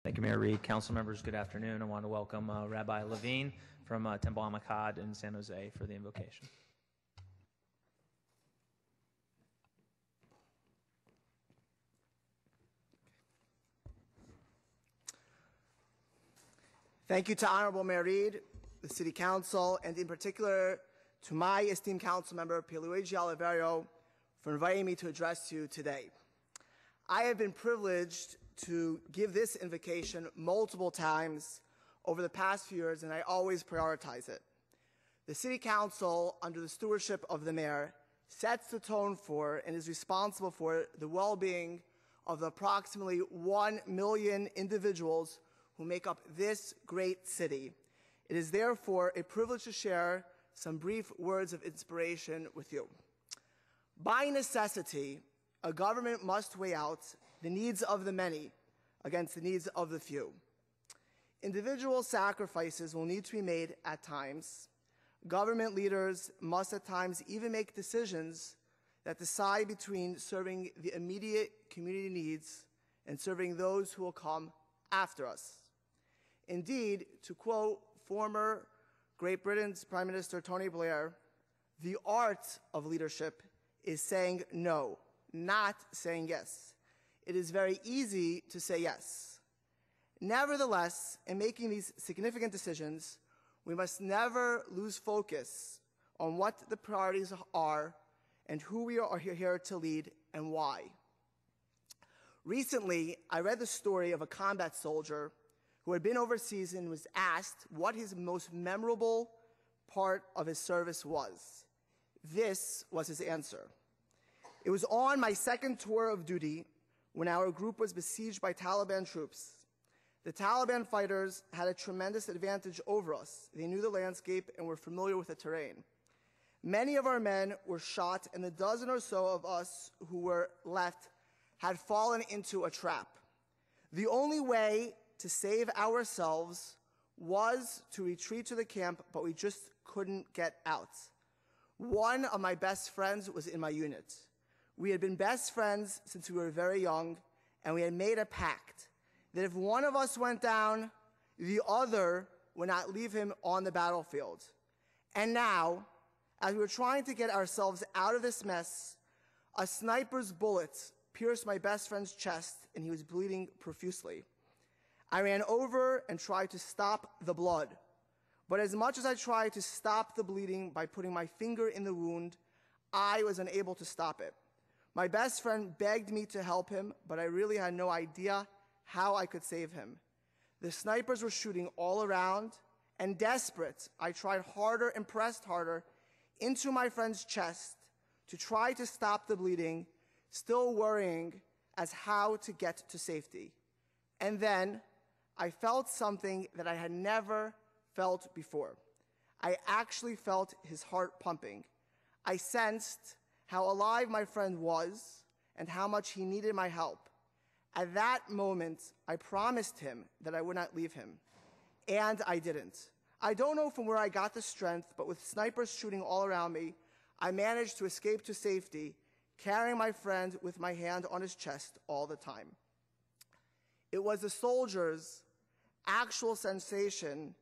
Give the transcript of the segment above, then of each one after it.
Thank you, Mayor Reed. Council members, good afternoon. I want to welcome Rabbi Levine from Temple Am Echad in San Jose for the invocation. Thank you to Honorable Mayor Reed, the City Council, and in particular to my esteemed council member, Pierluigi Oliverio, for inviting me to address you today. I have been privileged to give this invocation multiple times over the past few years, and I always prioritize it. The City Council, under the stewardship of the Mayor, sets the tone for and is responsible for the well-being of the approximately 1 million individuals who make up this great city. It is therefore a privilege to share some brief words of inspiration with you. By necessity, a government must weigh out the needs of the many against the needs of the few. Individual sacrifices will need to be made at times. Government leaders must at times even make decisions that decide between serving the immediate community needs and serving those who will come after us. Indeed, to quote former Great Britain's Prime Minister Tony Blair, the art of leadership is saying no, not saying yes. It is very easy to say yes. Nevertheless, in making these significant decisions, we must never lose focus on what the priorities are and who we are here to lead and why. Recently, I read the story of a combat soldier who had been overseas and was asked what his most memorable part of his service was. This was his answer. It was on my second tour of duty when our group was besieged by Taliban troops. The Taliban fighters had a tremendous advantage over us. They knew the landscape and were familiar with the terrain. Many of our men were shot, and the dozen or so of us who were left had fallen into a trap. The only way to save ourselves was to retreat to the camp, but we just couldn't get out. One of my best friends was in my unit. We had been best friends since we were very young, and we had made a pact that if one of us went down, the other would not leave him on the battlefield. And now, as we were trying to get ourselves out of this mess, a sniper's bullet pierced my best friend's chest, and he was bleeding profusely. I ran over and tried to stop the blood. But as much as I tried to stop the bleeding by putting my finger in the wound, I was unable to stop it. My best friend begged me to help him, but I really had no idea how I could save him. The snipers were shooting all around, and desperate, I tried harder and pressed harder into my friend's chest to try to stop the bleeding, still worrying as how to get to safety. And then I felt something that I had never felt before. I actually felt his heart pumping. I sensed how alive my friend was and how much he needed my help. At that moment, I promised him that I would not leave him. And I didn't. I don't know from where I got the strength, but with snipers shooting all around me, I managed to escape to safety, carrying my friend with my hand on his chest all the time. It was the soldier's actual sensation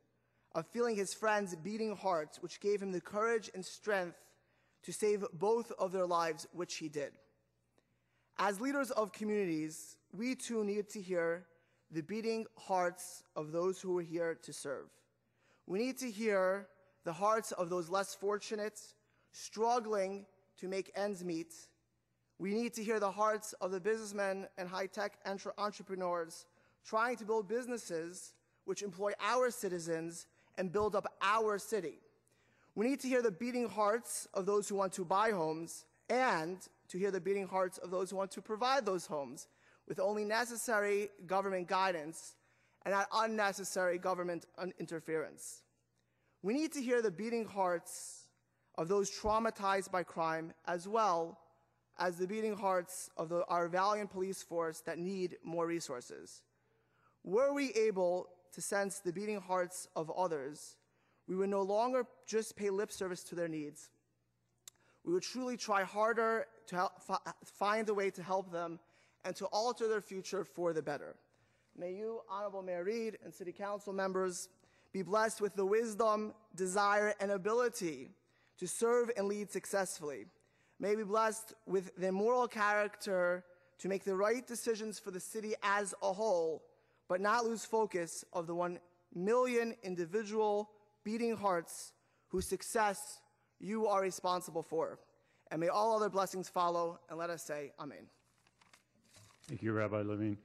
of feeling his friend's beating heart which gave him the courage and strength to save both of their lives, which he did. As leaders of communities, we too need to hear the beating hearts of those who are here to serve. We need to hear the hearts of those less fortunate, struggling to make ends meet. We need to hear the hearts of the businessmen and high-tech entrepreneurs trying to build businesses which employ our citizens and build up our city. We need to hear the beating hearts of those who want to buy homes and to hear the beating hearts of those who want to provide those homes with only necessary government guidance and not unnecessary government interference. We need to hear the beating hearts of those traumatized by crime as well as the beating hearts of our valiant police force that need more resources. Were we able to sense the beating hearts of others, we would no longer just pay lip service to their needs. We would truly try harder to find a way to help them and to alter their future for the better. May you, Honorable Mayor Reed, and City Council members, be blessed with the wisdom, desire, and ability to serve and lead successfully. May you be blessed with the moral character to make the right decisions for the city as a whole, but not lose focus of the 1 million individual beating hearts whose success you are responsible for. And may all other blessings follow, and let us say Amen. Thank you, Rabbi Levine.